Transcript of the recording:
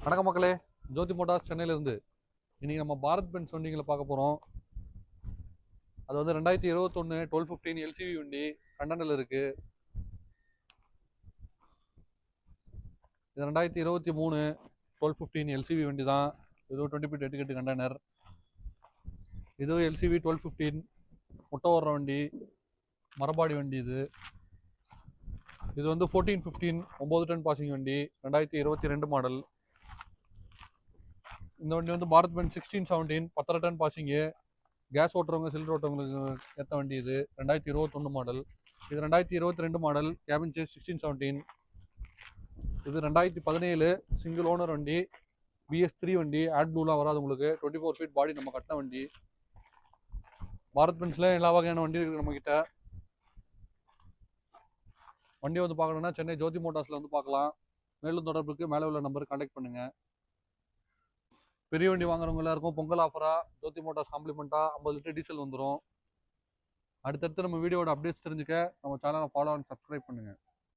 வணக்கம் மக்களே, ஜோதி மோட்டார்ஸ் சென்னையிலேருந்து. இன்னைக்கு நம்ம பாரத் பென்ஸ் வண்டிங்களை பார்க்க போகிறோம். அது வந்து 2021 1215 எல்சிவி வண்டி கண்டனில் இருக்கு. இது 2023 1215 எல்சிவி வண்டி தான். இது 20 ஃபீட் எட்டுக்கெட்டு கண்டனர். இது எல்சிவி 1215 முட்டை ஓடுற வண்டி, மரபாடி வண்டி. இது வந்து 1415 9 டன் பாசிங் வண்டி, 2022 மாடல். இந்த வண்டி வந்து பாரத் பென்ஸ் 1617 10 டன் பாசிங்கு, கேஸ் ஓட்டுறவங்க சிலிண்டர் ஓட்டுறவங்களுக்கு ஏற்ற வண்டி. இது 2021 மாடல். இது 2022 மாடல், கேபின் சேஸ் 1617. இது 2017 சிங்கிள் ஓனர் வண்டி, BS3 வண்டி. ஆட் ப்ளூலாம் வராது உங்களுக்கு. 24 ஃபீட் பாடி நம்ம கட்டின வண்டி. பாரத் பென்ஸ்ல எல்லா வகையான வண்டி இருக்குது நம்மக்கிட்ட. வண்டி வந்து பார்க்கணுன்னா சென்னை ஜோதி மோட்டார்ஸில் வந்து பார்க்கலாம். மேலும் தொடர்புக்கு மேலே உள்ள நம்பருக்கு கான்டாக்ட் பண்ணுங்கள். பெரிய வண்டி வாங்குறவங்க எல்லாருக்கும் பொங்கல் ஆஃபராக ஜோதி மோட்டார்ஸ் காம்ப்ளிமெண்ட்டாக 50 லிட்டர் டீசல் வந்துடும். அடுத்தடுத்து நம்ம வீடியோட அப்டேட்ஸ் தெரிஞ்சுக்க நம்ம சேனலை ஃபாலோ அண்ட் சப்ஸ்கிரைப் பண்ணுங்கள்.